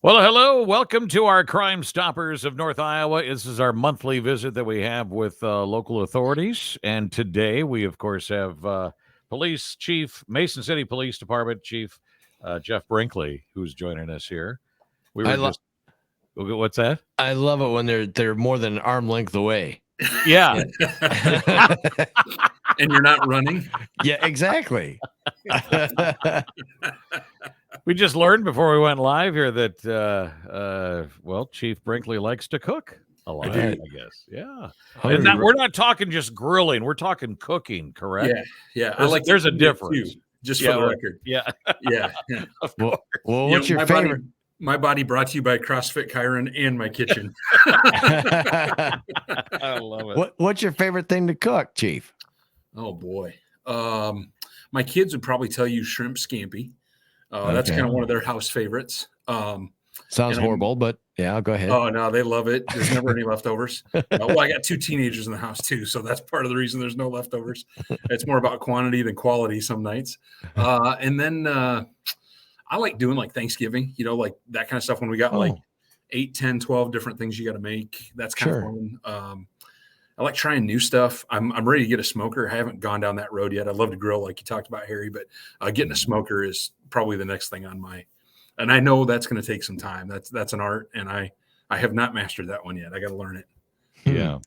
Well, hello. Welcome to our Crime Stoppers of North Iowa. This is our monthly visit that we have with local authorities. And today we, of course, have Police Chief, Mason City Police Department Chief Jeff Brinkley, who's joining us here. We were just, what's that? I love it when they're more than an arm length away. Yeah. And you're not running. Yeah, exactly. We just learned before we went live here that, well, Chief Brinkley likes to cook a lot, I guess. Yeah. And we're not talking just grilling. We're talking cooking, correct? Yeah. There's a difference. Too, just for the record. Yeah. Yeah. Well, what's your favorite? My body brought to you by CrossFit Chiron and my kitchen. I love it. What's your favorite thing to cook, Chief? Oh, boy. My kids would probably tell you shrimp scampi. That's kind of one of their house favorites. Sounds horrible, but yeah, go ahead. Oh, no, they love it. There's never any leftovers. Well, I got 2 teenagers in the house, too, so that's part of the reason there's no leftovers. It's more about quantity than quality some nights. And then I like doing like Thanksgiving, like that kind of stuff when we got like 8, 10, 12 different things you got to make. That's kind of fun. I like trying new stuff. I'm ready to get a smoker. I haven't gone down that road yet. I'd love to grill like you talked about, Harry, but getting a smoker is probably the next thing on my, and I know that's going to take some time. That's an art, and I have not mastered that one yet. I got to learn it. Yeah.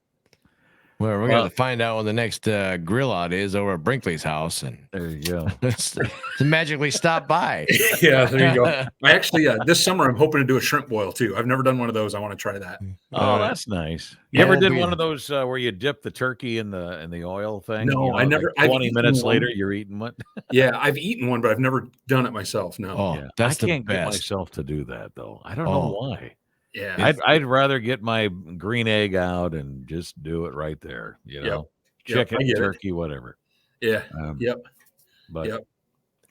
Well, we're going to find out when the next grill out is over at Brinkley's house, and there you go. to magically stop by. Yeah, there you go. I actually this summer I'm hoping to do a shrimp boil too. I've never done one of those. I want to try that. Oh, that's nice. You ever did one of those where you dip the turkey in the oil thing? No, I never. Like 20 minutes later, you're eating one. Yeah, I've eaten one, but I've never done it myself. No, I can't get myself to do that though. I don't know why. Yeah, I'd rather get my green egg out and just do it right there. Chicken, turkey, whatever. Yeah. But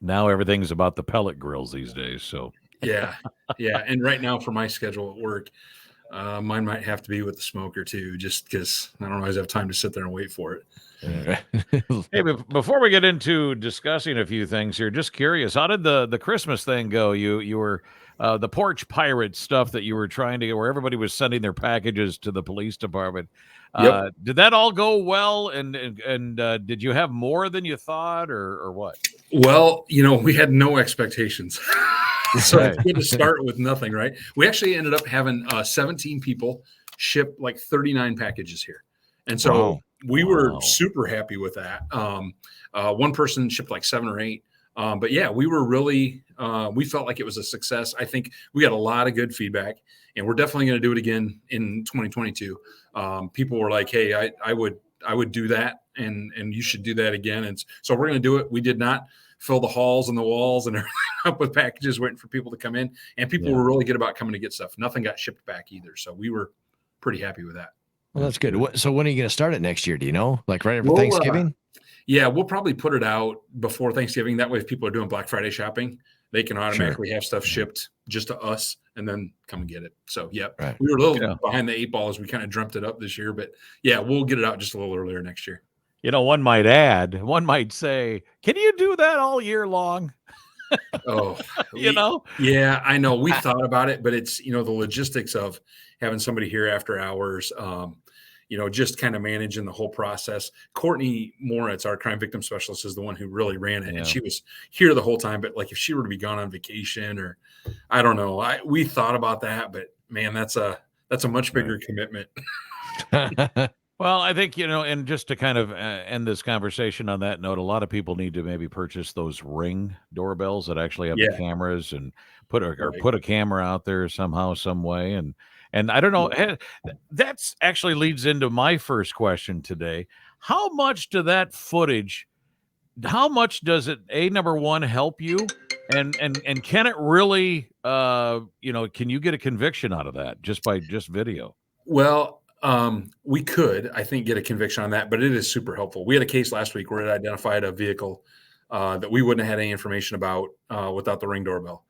now everything's about the pellet grills these days. So yeah. And right now for my schedule at work, mine might have to be with the smoker too, just because I don't always have time to sit there and wait for it. Hey, before we get into discussing a few things here, just curious, how did the Christmas thing go? You were the porch pirate stuff that you were trying to get, where everybody was sending their packages to the police department. Did that all go well? And did you have more than you thought, or what? Well, we had no expectations. So it's good to start with nothing, right? We actually ended up having 17 people ship like 39 packages here. And so we were super happy with that. One person shipped like 7 or 8. But yeah, we were really, we felt like it was a success. I think we got a lot of good feedback, and we're definitely going to do it again in 2022. People were like, hey, I would do that, and you should do that again. And so we're going to do it. We did not fill the halls and the walls and everything up with packages waiting for people to come in. And people were really good about coming to get stuff. Nothing got shipped back either. So we were pretty happy with that. Well, that's good. So when are you going to start it next year? Do you know? Like right after Thanksgiving? Yeah, we'll probably put it out before Thanksgiving. That way, if people are doing Black Friday shopping, they can automatically have stuff shipped just to us and then come and get it. So, we were a little behind the 8 ball as we kind of dreamt it up this year. But, yeah, we'll get it out just a little earlier next year. One might say, can you do that all year long? Yeah, I know. We thought about it, but it's, the logistics of having somebody here after hours, just kind of managing the whole process. Courtney Moritz, our crime victim specialist, is the one who really ran it. And she was here the whole time. But like if she were to be gone on vacation or I don't know, we thought about that, but man, that's a much bigger commitment. Well, I think, and just to kind of end this conversation on that note, a lot of people need to maybe purchase those Ring doorbells that actually have the cameras and put a camera out there somehow, some way. And I don't know, that's actually leads into my first question today. How much does that footage, how much does it, number one, help you? And can it really, can you get a conviction out of that just by video? Well, we could, I think, get a conviction on that, but it is super helpful. We had a case last week where it identified a vehicle that we wouldn't have had any information about without the Ring doorbell.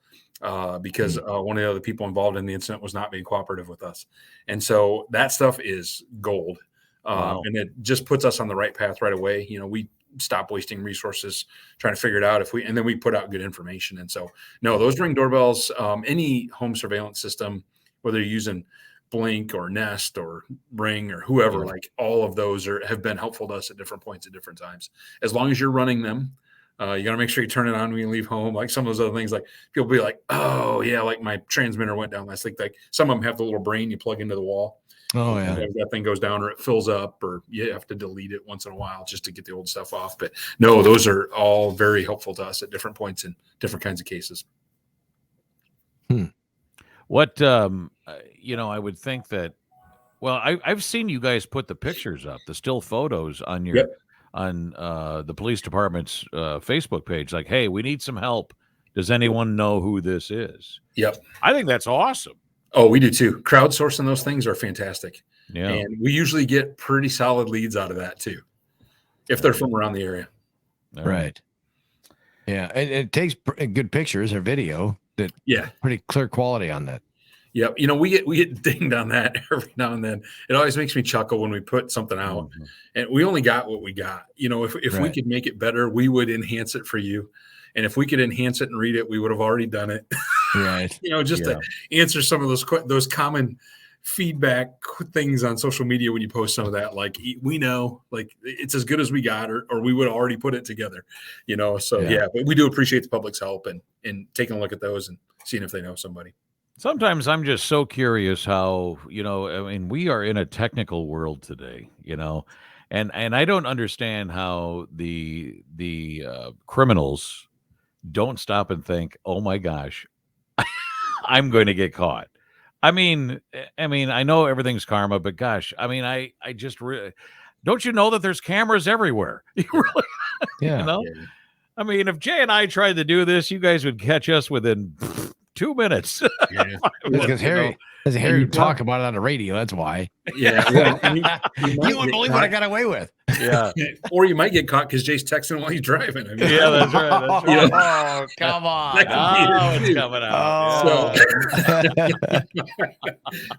Because one of the other people involved in the incident was not being cooperative with us. And so that stuff is gold. And it just puts us on the right path right away. stop wasting resources trying to figure it out and then we put out good information. And so, no, those Ring doorbells, any home surveillance system, whether you're using Blink or Nest or Ring or whoever, like all of those have been helpful to us at different points at different times. As long as you're running them, you got to make sure you turn it on when you leave home. Like some of those other things, like people be like, oh yeah, like my transmitter went down last week. Like some of them have the little brain you plug into the wall. Oh yeah, that thing goes down or it fills up, or you have to delete it once in a while just to get the old stuff off. But no, those are all very helpful to us at different points in different kinds of cases. What I would think that. Well, I've seen you guys put the pictures up, the still photos on your on the police department's Facebook page. Like, hey, we need some help. Does anyone know who this is? Yep, I think that's awesome. Oh, we do too. Crowdsourcing those things are fantastic. Yeah. And we usually get pretty solid leads out of that too, if they're from around the area. Right. Yeah. And it takes good pictures or video that pretty clear quality on that. Yep. We get dinged on that every now and then. It always makes me chuckle when we put something out and we only got what we got. If we could make it better, we would enhance it for you. And if we could enhance it and read it, we would have already done it. Right. To answer some of those common feedback things on social media when you post some of that, like we know, like it's as good as we got, or we would have already put it together, but we do appreciate the public's help and taking a look at those and seeing if they know somebody. Sometimes I'm just so curious how, we are in a technical world today, and I don't understand how the criminals don't stop and think, oh my gosh, I'm going to get caught. I mean, I know everything's karma, but gosh, I just really, don't you know that there's cameras everywhere? You really, Yeah. I mean, if Jay and I tried to do this, you guys would catch us within 2 minutes. Yeah. Because Harry would talk about it on the radio. That's why. Yeah. You wouldn't believe what I got away with. Yeah. Or you might get caught because Jay's texting while he's driving. Yeah, that's right. Oh, come on. It's coming out.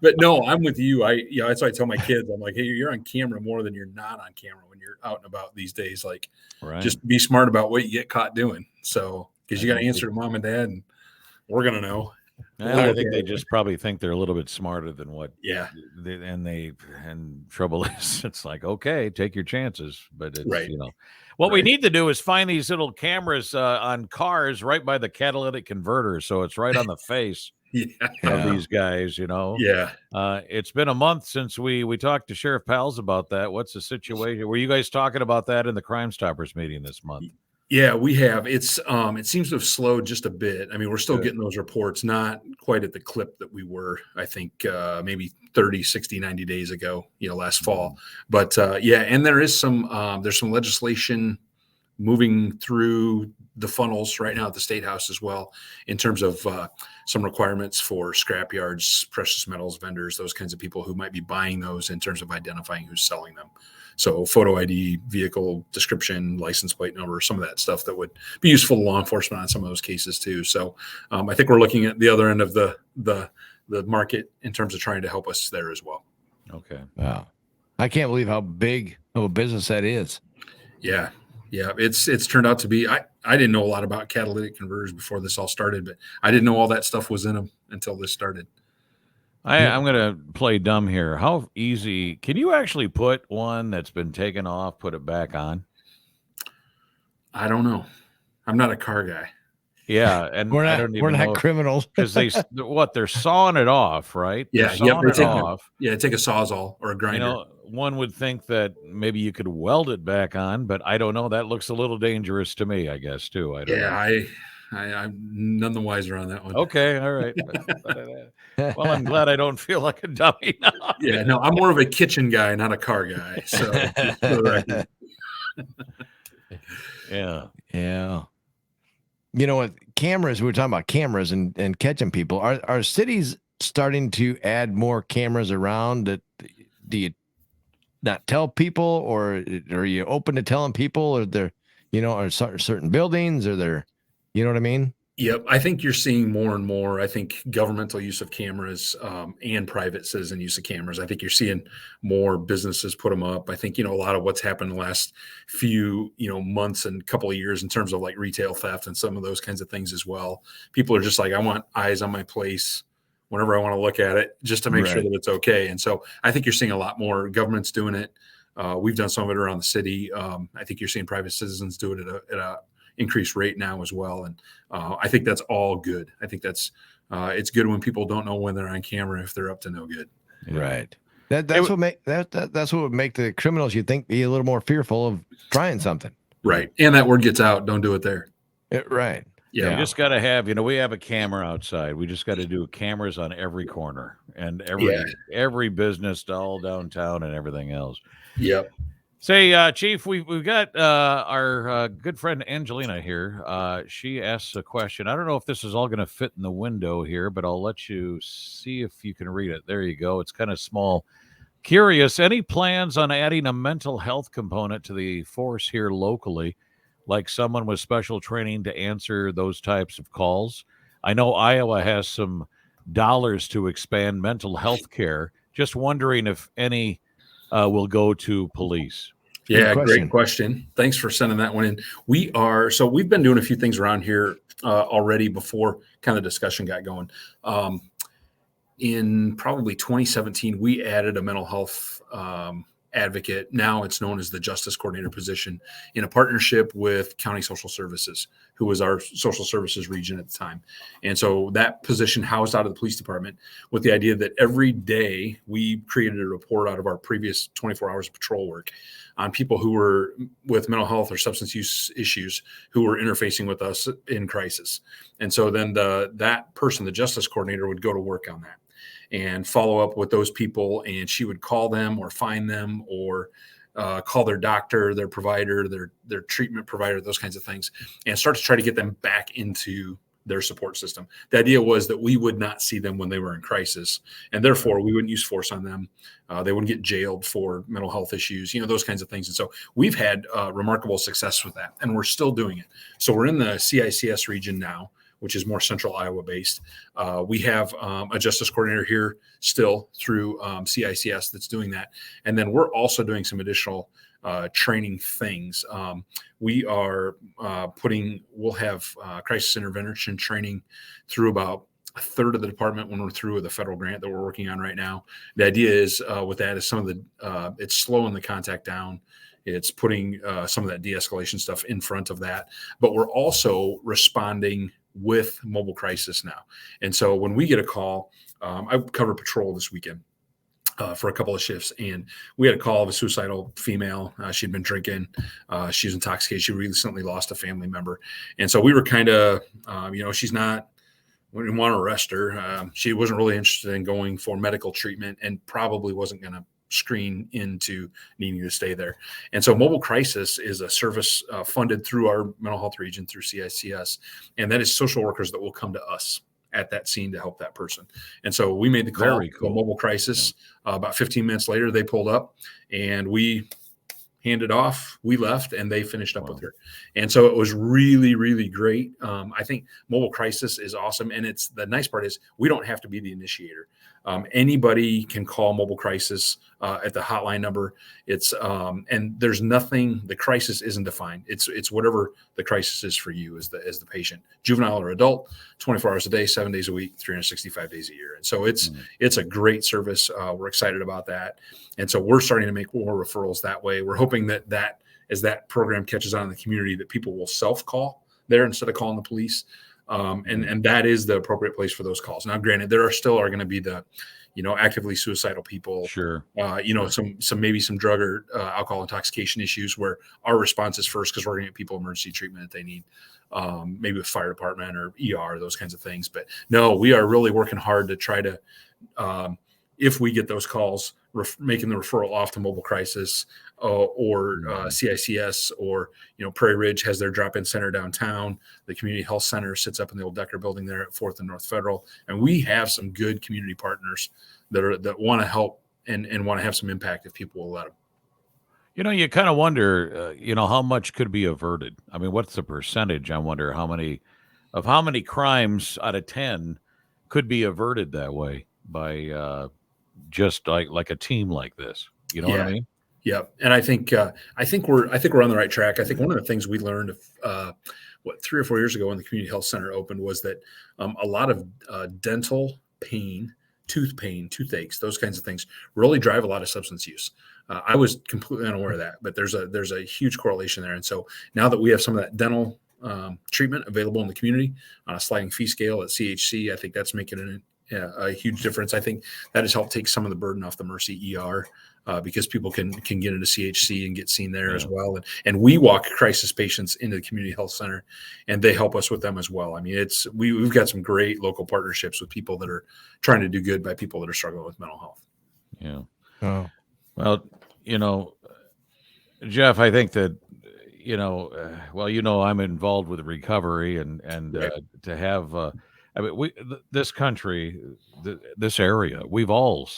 But no, I'm with you. That's why I tell my kids, I'm like, hey, you're on camera more than you're not on camera when you're out and about these days. Like, just be smart about what you get caught doing. So, because you got to answer to mom and dad, and we're going to know. I think they just probably think they're a little bit smarter than what. Yeah. And trouble is, it's like, okay, take your chances. But it's, what Right. we need to do is find these little cameras on cars right by the catalytic converter. So it's right on the face of these guys, Yeah. It's been a month since we talked to Sheriff Pals about that. What's the situation? Were you guys talking about that in the Crimestoppers meeting this month? Yeah, we have. It's it seems to have slowed just a bit. I mean, we're still getting those reports, not quite at the clip that we were, I think, maybe 30, 60, 90 days ago, last fall. But and there is there's some legislation moving through the funnels right now at the State House as well, in terms of some requirements for scrap yards, precious metals vendors, those kinds of people who might be buying those, in terms of identifying who's selling them. So photo ID, vehicle description, license plate number, some of that stuff that would be useful to law enforcement on some of those cases too. So I think we're looking at the other end of the market in terms of trying to help us there as well. Okay. Wow. I can't believe how big of a business that is. Yeah. Yeah. It's turned out to be, I didn't know a lot about catalytic converters before this all started, but I didn't know all that stuff was in them until this started. I'm going to play dumb here. How easy can you actually put one that's been taken off, put it back on? I don't know. I'm not a car guy. Yeah, and we're not criminals, because they're sawing it off, right? Yeah, take a sawzall or a grinder. One would think that maybe you could weld it back on, but I don't know. That looks a little dangerous to me, I guess, too. I'm none the wiser on that one. Okay, all right. Well, I'm glad I don't feel like a dummy now. Yeah, no, I'm more of a kitchen guy, not a car guy. So, yeah. You know what? Cameras. We were talking about cameras and catching people. Are cities starting to add more cameras around? That do you not tell people, or are you open to telling people? Or there, are certain buildings, or there. You know what I mean? Yep, I think you're seeing more and more. I think governmental use of cameras and private citizen use of cameras. I think you're seeing more businesses put them up. I think a lot of what's happened the last few months and couple of years in terms of like retail theft and some of those kinds of things as well. People are just like, I want eyes on my place whenever I want to look at it, just to make sure that it's okay. And so I think you're seeing a lot more governments doing it. We've done some of it around the city. I think you're seeing private citizens do it at a increased rate now as well. And I think that's all good. I think that's it's good when people don't know when they're on camera if they're up to no good. Right. That's what would make the criminals, you think, be a little more fearful of trying something. Right. And that word gets out. Don't do it there. Right. Yeah. You just got to have, we have a camera outside. We just got to do cameras on every corner and every business all downtown and everything else. Yep. Say, Chief, we've got our good friend Angelina here. She asks a question. I don't know if this is all going to fit in the window here, but I'll let you see if you can read it. There you go. It's kind of small. Curious, any plans on adding a mental health component to the force here locally, like someone with special training to answer those types of calls? I know Iowa has some dollars to expand mental health care. Just wondering if any will go to police. Yeah, great question. Thanks for sending that one in. We've been doing a few things around here already before kind of discussion got going. In probably 2017, we added a mental health advocate. Now it's known as the justice coordinator position in a partnership with County Social Services, who was our social services region at the time. And so that position housed out of the police department with the idea that every day we created a report out of our previous 24 hours of patrol work on people who were with mental health or substance use issues who were interfacing with us in crisis. And so then that person, the justice coordinator, would go to work on that and follow up with those people, and she would call them or find them or call their doctor, their provider, their treatment provider, those kinds of things, and start to try to get them back into their support system. The idea was that we would not see them when they were in crisis, and therefore we wouldn't use force on them. They wouldn't get jailed for mental health issues, those kinds of things. And so we've had remarkable success with that, and we're still doing it. So we're in the CICS region now, which is more central Iowa based. We have a justice coordinator here still through CICS that's doing that. And then we're also doing some additional training things. We are we'll have crisis intervention training through about a third of the department when we're through with a federal grant that we're working on right now. The idea is with that is some of the, it's slowing the contact down. It's putting some of that de-escalation stuff in front of that, but we're also responding with mobile crisis now. And so when we get a call, I cover patrol this weekend for a couple of shifts, and we had a call of a suicidal female. She'd been drinking. She was intoxicated. She recently lost a family member. And so we were kind of, she's not, we didn't want to arrest her. She wasn't really interested in going for medical treatment and probably wasn't going to screen into needing to stay there. And so mobile crisis is a service funded through our mental health region through CICS. And that is social workers that will come to us at that scene to help that person. And so we made the call to mobile crisis. About 15 minutes later, they pulled up and we handed off, we left, and they finished up with her. And so it was really, really great. I think mobile crisis is awesome. And it's the nice part is we don't have to be the initiator. Anybody can call mobile crisis at the hotline number. It's and there's nothing. The crisis isn't defined. It's whatever the crisis is for you as the patient, juvenile or adult, 24 hours a day, 7 days a week, 365 days a year. And so it's a great service. We're excited about that. And so we're starting to make more referrals that way. We're hoping that as that program catches on in the community, that people will self-call there instead of calling the police. And that is the appropriate place for those calls. Now, granted, there are going to be the, actively suicidal people, sure. Some maybe some drug or alcohol intoxication issues where our response is first, because we're going to get people emergency treatment that they need, maybe with fire department or ER, those kinds of things. But no, we are really working hard to try to, if we get those calls, making the referral off to mobile crisis or CICS, or Prairie Ridge has their drop-in center downtown. The community health center sits up in the old Decker building there at 4th and North Federal, and we have some good community partners that want to help and want to have some impact if people will let them. You kind of wonder, how much could be averted. I mean, what's the percentage? I wonder how many of how many crimes out of 10 could be averted that way by just like a team like this. You know what I mean? Yeah. And I think we're on the right track. I think one of the things we learned 3 or 4 years ago when the community health center opened was that a lot of dental pain, tooth pain, toothaches, those kinds of things really drive a lot of substance use. I was completely unaware of that, but there's a huge correlation there. And so now that we have some of that dental treatment available in the community on a sliding fee scale at CHC, I think that's making a huge difference. I think that has helped take some of the burden off the Mercy ER because people can get into CHC and get seen there as well. And we walk crisis patients into the community health center, and they help us with them as well. I mean, we've got some great local partnerships with people that are trying to do good by people that are struggling with mental health. Yeah. Oh. Well, Jeff, I think that, I'm involved with recovery and Right. To have, this country, this area, we've all,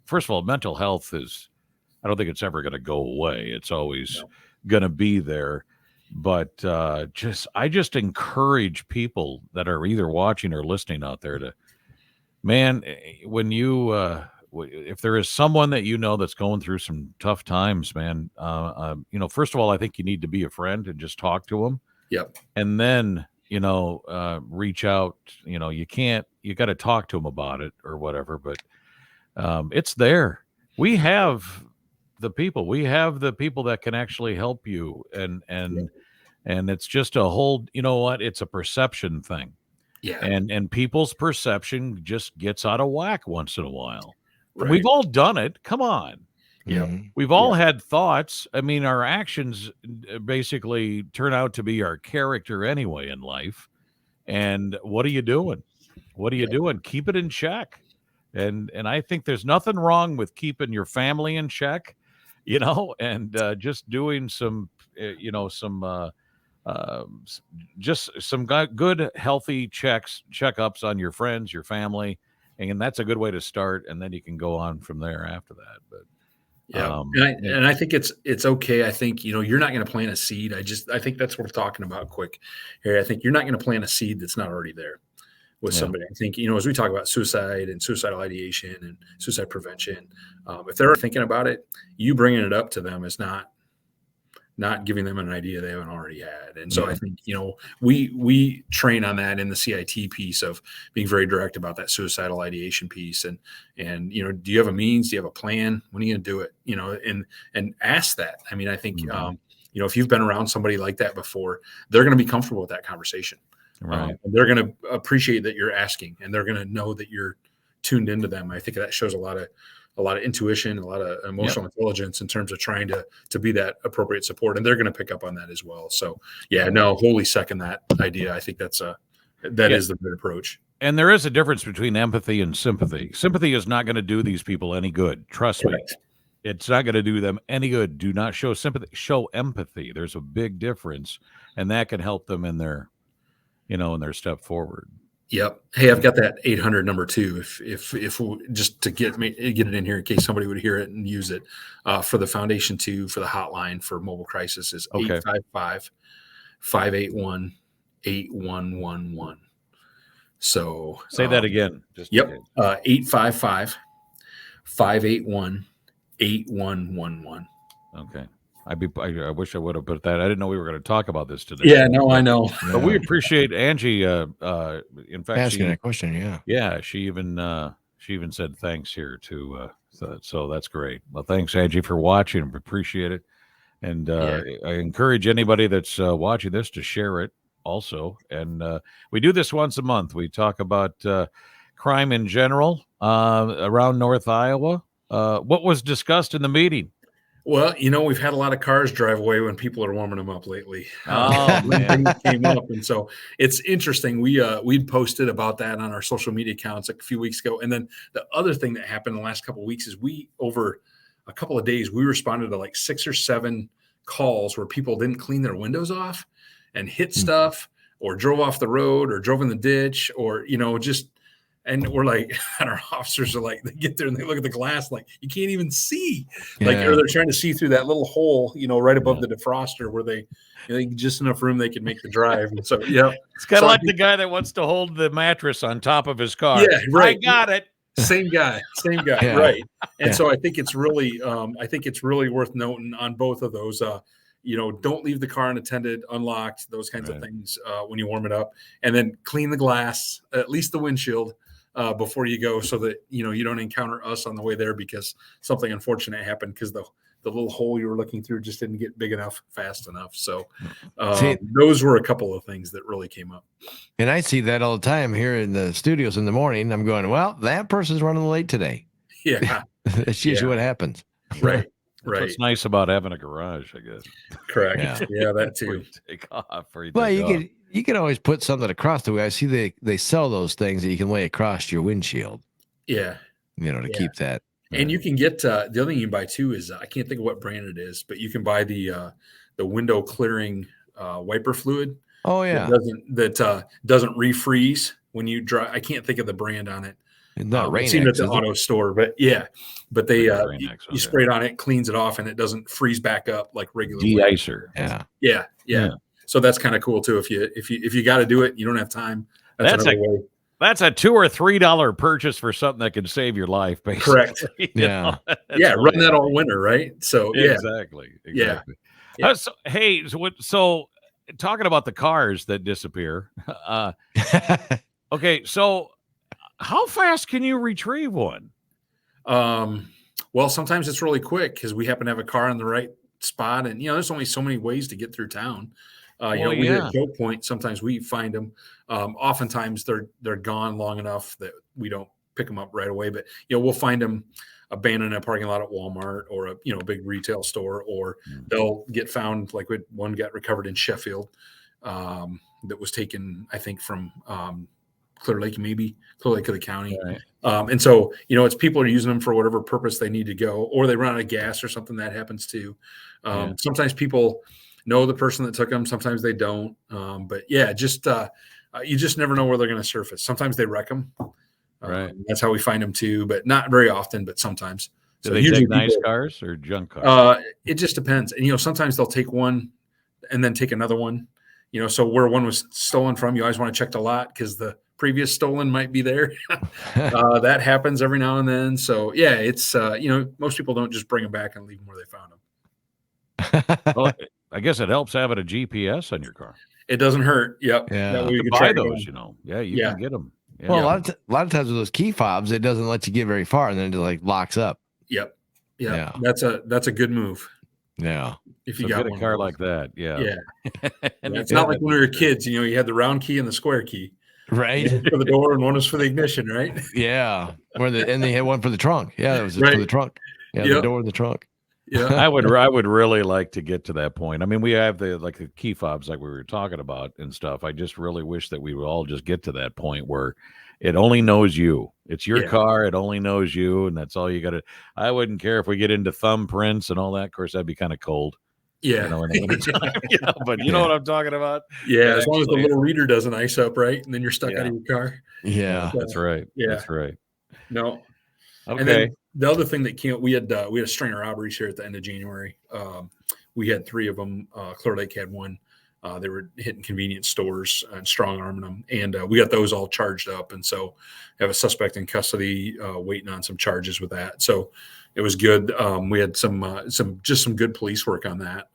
first of all, mental health I don't think it's ever going to go away. It's always going to be there. But I just encourage people that are either watching or listening out there to, man, when you, if there is someone that that's going through some tough times, man, first of all, I think you need to be a friend and just talk to them. Yep. And then, reach out. You got to talk to them about it or whatever. But it's there. We have the people. We have the people that can actually help you. And it's just a whole. You know what? It's a perception thing. Yeah. And people's perception just gets out of whack once in a while. Right. We've all done it. Come on. Yeah. We've all had thoughts. I mean, our actions basically turn out to be our character anyway in life. And what are you doing? What are you doing? Keep it in check. And I think there's nothing wrong with keeping your family in check, and just doing some, just some good, healthy checkups on your friends, your family. And that's a good way to start. And then you can go on from there after that. But and I think it's okay. I think, you're not going to plant a seed. I think that's what we're talking about quick here. I think you're not going to plant a seed that's not already there with somebody. I think, as we talk about suicide and suicidal ideation and suicide prevention, if they're thinking about it, you bringing it up to them is not giving them an idea they haven't already had. And so I think, we train on that in the CIT piece of being very direct about that suicidal ideation piece. And, do you have a means? Do you have a plan? When are you going to do it? And ask that. I mean, I think, if you've been around somebody like that before, they're going to be comfortable with that conversation. Right. And they're going to appreciate that you're asking, and they're going to know that you're tuned into them. I think that shows a lot of intuition, a lot of emotional intelligence in terms of trying to be that appropriate support. And they're going to pick up on that as well. So wholly second that idea. I think that is the right approach. And there is a difference between empathy and sympathy. Sympathy is not going to do these people any good. Trust me. It's not going to do them any good. Do not show sympathy, show empathy. There's a big difference, and that can help them in their step forward. Yep. Hey, I've got that 800 number too. If just to get it in here in case somebody would hear it and use it for the foundation too, for the hotline for mobile crisis is 855-581-8111. So say that again. 855-581-8111. Okay. I wish I would have put that. I didn't know we were going to talk about this today. Yeah, no, I know. But we appreciate Angie. In fact, asking a question. Yeah. She even said thanks here too. So that's great. Well, thanks, Angie, for watching. We appreciate it. And I encourage anybody that's watching this to share it also. And we do this once a month. We talk about crime in general around North Iowa. What was discussed in the meeting? Well, we've had a lot of cars drive away when people are warming them up lately. Oh, man. Things came up. And so it's interesting. We'd posted about that on our social media accounts a few weeks ago. And then the other thing that happened in the last couple of weeks is over a couple of days, we responded to like 6 or 7 calls where people didn't clean their windows off and hit stuff or drove off the road or drove in the ditch or, just And we're like, and our officers are like, they get there and they look at the glass, like you can't even see, like, or they're trying to see through that little hole, right above the defroster where they just enough room they can make the drive. And so, it's kind of like the guy that wants to hold the mattress on top of his car. Yeah, right. I got it. Same guy, right? And so I think it's really, worth noting on both of those. Don't leave the car unattended, unlocked, those kinds of things when you warm it up, and then clean the glass, at least the windshield, before you go, so that you don't encounter us on the way there because something unfortunate happened because the little hole you were looking through just didn't get big enough fast enough. So those were a couple of things that really came up. And I see that all the time here in the studios in the morning. I'm going, well, that person's running late today. Yeah. That's usually what happens. Right. That's what's nice about having a garage, I guess. Correct. Yeah, that too. Take off. You can always put something across the way. I see they sell those things that you can lay across your windshield. Yeah. To keep that. And you can get the other thing you can buy too is I can't think of what brand it is, but you can buy the window clearing wiper fluid. Oh yeah, that doesn't refreeze when you dry. I can't think of the brand on it. It's not Rain-X, I've seen it at the auto store, but they Rain-X, you spray it on it, cleans it off, and it doesn't freeze back up like regular de-icer. Yeah. So that's kind of cool too. If you got to do it, you don't have time. That's another way. That's a $2 or $3 purchase for something that can save your life, basically. Correct. Yeah. Run that all winter, right? So exactly. Yeah. So talking about the cars that disappear. Okay, so how fast can you retrieve one? Well, sometimes it's really quick because we happen to have a car in the right spot, and there's only so many ways to get through town. We at Joe Point, sometimes we find them. Oftentimes they're gone long enough that we don't pick them up right away. But we'll find them abandoned in a parking lot at Walmart or a big retail store, or they'll get found. Like one got recovered in Sheffield that was taken, I think, from Clear Lake of the county. Right. And so it's people are using them for whatever purpose they need to go, or they run out of gas or something that happens too. Sometimes people know the person that took them. Sometimes they don't. But you just never know where they're going to surface. Sometimes they wreck them. Right. That's how we find them too, but not very often, but sometimes. Do they take nice cars or junk cars? It just depends. And, sometimes they'll take one and then take another one, so where one was stolen from, you always want to check the lot because the previous stolen might be there. That happens every now and then. So it's, most people don't just bring them back and leave them where they found them. Well, I guess it helps having a GPS on your car. It doesn't hurt. Yep. Yeah. You can buy those, you can get them. Yeah. Well, a lot of times with those key fobs, it doesn't let you get very far, and then it locks up. Yep. Yeah. That's a good move. Yeah. If you got a car like that. Yeah. And it's not like when we were kids, you had the round key and the square key. Right. For the door and one was for the ignition, right? Yeah. And they had one for the trunk. Yeah, that was for the trunk. Yeah, the door and the trunk. Yeah. I would really like to get to that point. I mean, we have the key fobs like we were talking about and stuff. I just really wish that we would all just get to that point where it only knows you. It's your car. It only knows you, and that's all you got to. I wouldn't care if we get into thumbprints and all that. Of course, that'd be kind of cold. Yeah. In the wintertime, but you know what I'm talking about? Yeah. As long as the little reader doesn't ice up, right? And then you're stuck out of your car. Yeah. That's right. Yeah. That's right. No. Okay. And then the other thing that we had a string of robberies here at the end of January. We had 3 of them. Clear Lake had one. They were hitting convenience stores and strong arming them, and we got those all charged up. And so, have a suspect in custody, waiting on some charges with that. So it was good. We had some good police work on that,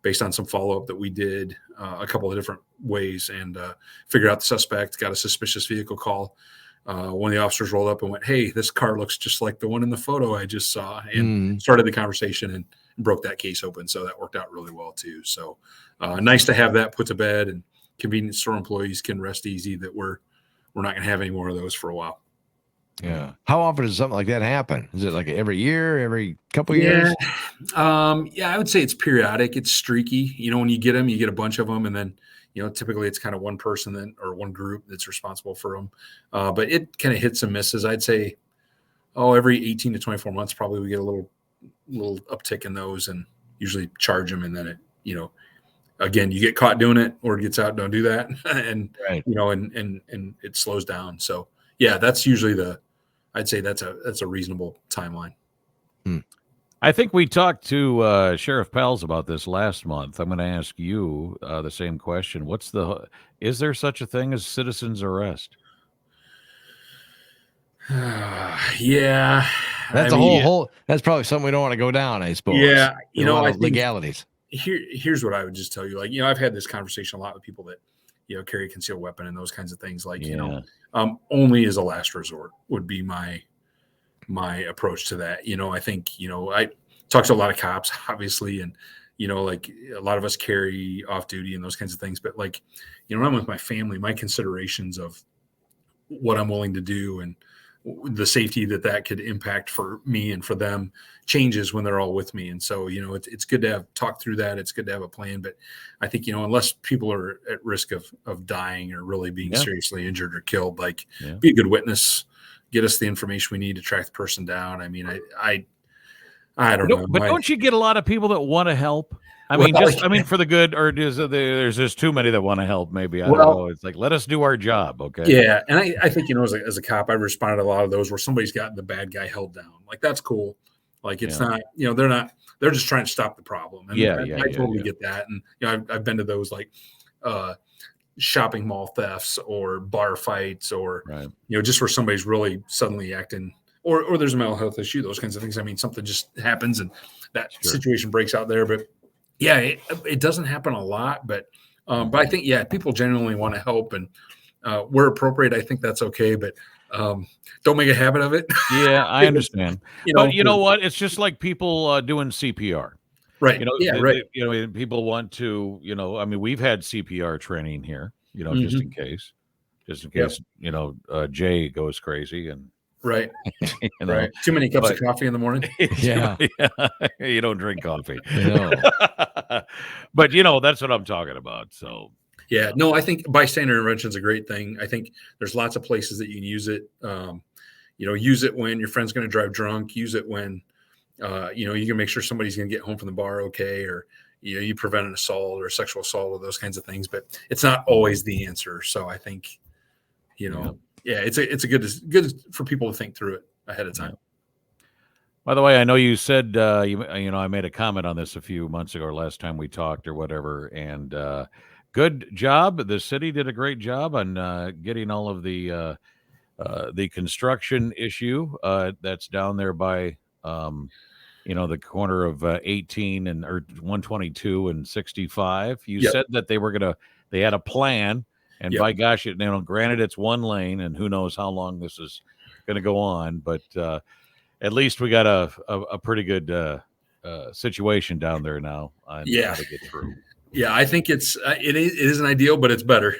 based on some follow up that we did a couple of different ways, and figured out the suspect. Got a suspicious vehicle call. One of the officers rolled up and went, "Hey, this car looks just like the one in the photo I just saw," and started the conversation and broke that case open. So that worked out really well too. So nice to have that put to bed, and convenience store employees can rest easy that we're not going to have any more of those for a while. Yeah. How often does something like that happen? Is it like every year, every couple of years? I would say it's periodic. It's streaky. When you get them, you get a bunch of them, and then typically it's kind of one person or one group that's responsible for them. But it kind of hits and misses. I'd say, every 18 to 24 months, probably we get a little uptick in those, and usually charge them. And then again, you get caught doing it, or it gets out, don't do that. And, right. and it slows down. So yeah, that's usually I'd say that's a reasonable timeline. I think we talked to Sheriff Pels about this last month. I'm going to ask you the same question. Is there such a thing as citizen's arrest? Yeah, That's that's probably something we don't want to go down, I suppose. Yeah, There's a lot I of think legalities. Here's what I would just tell you. Like, I've had this conversation a lot with people that, carry a concealed weapon and those kinds of things. Like, only as a last resort would be my approach to that. I think, I talk to a lot of cops, obviously, and, like a lot of us carry off duty and those kinds of things. But like, when I'm with my family, my considerations of what I'm willing to do and the safety that could impact for me and for them changes when they're all with me. And so, it's good to talk through that. It's good to have a plan, but I think, unless people are at risk of dying or really being seriously injured or killed, like be a good witness, get us the information we need to track the person down. I mean, I don't know. But don't you get a lot of people that want to help? I mean, for the good, or there's just too many that want to help? Maybe I don't know. It's like, let us do our job, okay? Yeah, and I think as a cop, I've responded to a lot of those where somebody's gotten the bad guy held down. Like, that's cool. Like, it's not, they're just trying to stop the problem. And I totally get that. And I've been to those like shopping mall thefts or bar fights or just where somebody's really suddenly acting. Or there's a mental health issue, those kinds of things. I mean, something just happens and that situation breaks out there. But yeah, it doesn't happen a lot. But I think, people genuinely want to help and where appropriate, I think that's okay. But don't make a habit of it. Yeah, I understand. But you know what? It's just like people doing CPR. Right. People want to, I mean, we've had CPR training here, just in case, Jay goes crazy and. Right. Right. Too many cups of coffee in the morning. Yeah. You don't drink coffee. No. But that's what I'm talking about. So yeah, no, I think bystander intervention is a great thing. I think there's lots of places that you can use it. Use it when your friend's going to drive drunk. Use it when, you can make sure somebody's going to get home from the bar okay, or you prevent an assault or sexual assault or those kinds of things. But it's not always the answer. So I think, it's a good for people to think through it ahead of time. By the way, I know you said I made a comment on this a few months ago or last time we talked or whatever, and good job. The city did a great job on getting all of the construction issue that's down there by the corner of 18 or 122 and 65. You said that they had a plan. And by gosh, granted, it's one lane, and who knows how long this is going to go on. But at least we got a pretty good situation down there now on how to get through. Yeah, I think it isn't ideal, but it's better.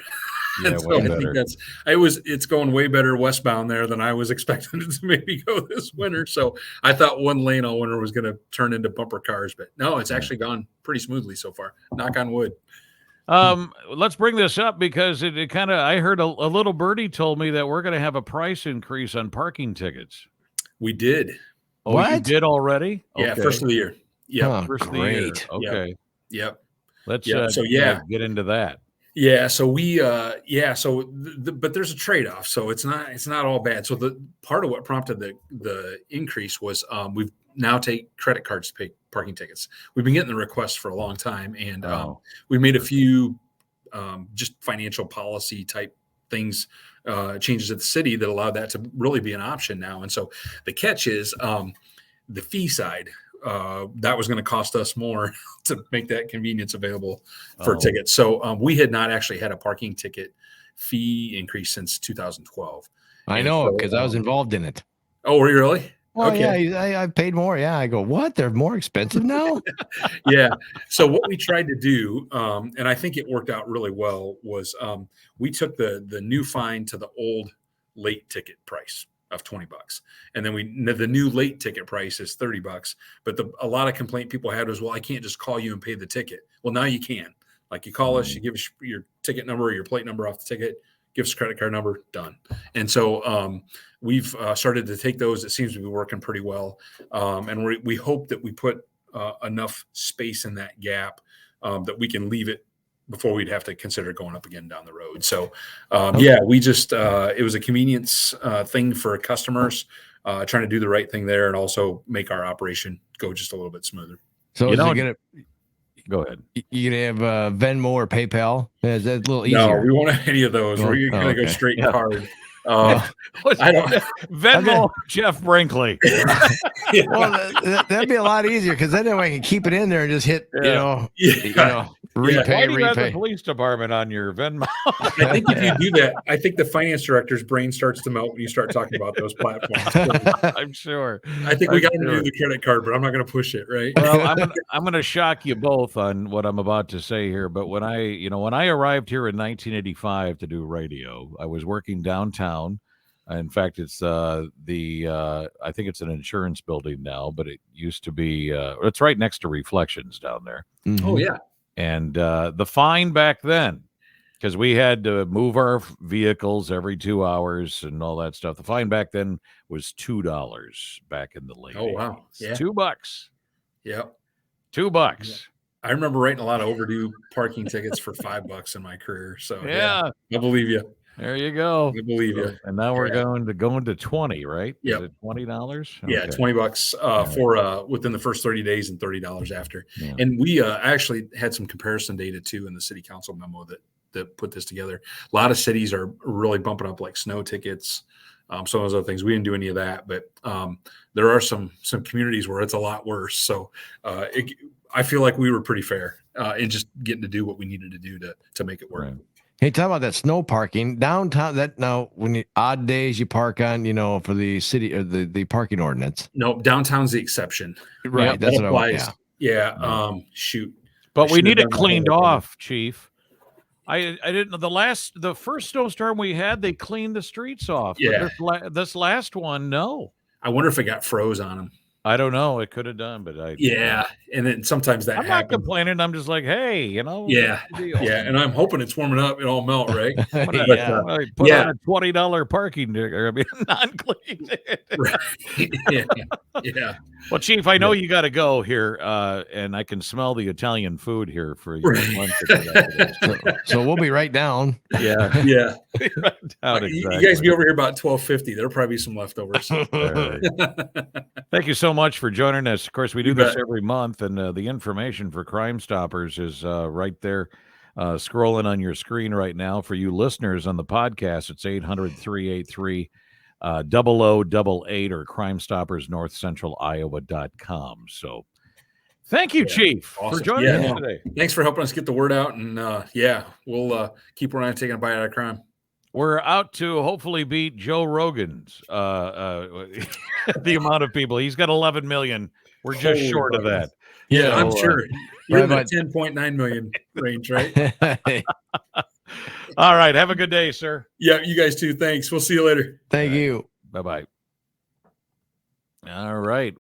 Yeah, so I think it's going way better westbound there than I was expecting it to maybe go this winter. So I thought one lane all winter was going to turn into bumper cars, but no, it's actually gone pretty smoothly so far. Knock on wood. Let's bring this up because it kind of, I heard a little birdie told me that we're going to have a price increase on parking tickets. We did. Oh, what? You did already? Yeah. Okay. First of the year. Yeah. First of the year. Okay. Yep. Let's get into that. Yeah. So but there's a trade-off. So it's not all bad. So the part of what prompted the increase was, we've now take credit cards to pay parking tickets. We've been getting the requests for a long time, and we made a few just financial policy type things, changes at the city that allowed that to really be an option now. And so the catch is the fee side. That was going to cost us more to make that convenience available for tickets. So we had not actually had a parking ticket fee increase since 2012. I know, because I was involved in it. Oh, were you really? Oh, okay. Yeah, I paid more. Yeah, I go, what? They're more expensive now? Yeah. So what we tried to do, and I think it worked out really well, was we took the new fine to the old late ticket price of $20. And then the new late ticket price is $30. But a lot of complaint people had was, well, I can't just call you and pay the ticket. Well, now you can. Like, you call us, you give us your ticket number or your plate number off the ticket, give us a credit card number, done. And so we've started to take those. It seems to be working pretty well. And we hope that we put enough space in that gap that we can leave it before we'd have to consider going up again down the road. So, yeah, we just it was a convenience thing for customers, trying to do the right thing there and also make our operation go just a little bit smoother. So go ahead. You gonna have Venmo or PayPal? Is that a little easier? No, we won't have any of those. We're gonna go straight card. I don't Venmo Jeff Brinkley. Yeah. Well, that'd be a lot easier because then I can keep it in there and just hit, repay. Why do you have the police department on your Venmo? I think if you do that, I think the finance director's brain starts to melt when you start talking about those platforms. I'm sure. I think we got to do the credit card, but I'm not going to push it, right? Well, I'm going to shock you both on what I'm about to say here. But when I arrived here in 1985 to do radio, I was working downtown. In fact, it's I think it's an insurance building now, but it used to be. It's right next to Reflections down there. Mm-hmm. Oh yeah. And the fine back then, because we had to move our vehicles every 2 hours and all that stuff. The fine back then was $2 back in the late. Oh wow, yeah, $2. Yep, $2. Yeah. I remember writing a lot of overdue parking tickets for $5 in my career. So yeah, I believe you. There you go. I believe you. And now we're going to 20, right? Yeah. Is it $20? Yeah, okay. $20 for within the first 30 days and $30 after. Yeah. And we actually had some comparison data too in the city council memo that put this together. A lot of cities are really bumping up like snow tickets, some of those other things. We didn't do any of that, but there are some communities where it's a lot worse. So I feel like we were pretty fair in just getting to do what we needed to do to make it work. Right. Hey, talk about that snow parking downtown. That now, when odd days you park on, for the city or the parking ordinance. No, downtown's the exception. Right, yeah, that's that what applies. I want. Yeah. Shoot. But we need it cleaned off, Chief. I didn't know the first snowstorm we had. They cleaned the streets off. Yeah. But this last one, no. I wonder if it got froze on them. I don't know. It could have done, but and then sometimes that I'm not complaining. I'm just like, hey, yeah, and I'm hoping it's warming up. It all melt, right? Put on a $20 parking ticket. I mean, non-clean. Right. Yeah. Well, Chief, I know you got to go here, and I can smell the Italian food here for your lunch. So we'll be right down. Yeah. Right down, exactly. You guys be over here about 12:50. There'll probably be some leftovers. Thank you so much for joining us. Of course, we do this every month, and the information for Crimestoppers is right there, scrolling on your screen right now. For you listeners on the podcast, it's 800-383-0088 or crimestoppersnorthcentraliowa.com. So thank you, Chief, for joining us today. Thanks for helping us get the word out, and we'll keep around taking a bite out of crime. We're out to hopefully beat Joe Rogan's the amount of people. He's got 11 million. We're just short of that. Yeah, I'm sure. You're in the 10.9 million range, right? All right. Have a good day, sir. Yeah, you guys too. Thanks. We'll see you later. Thank you. Bye-bye. All right.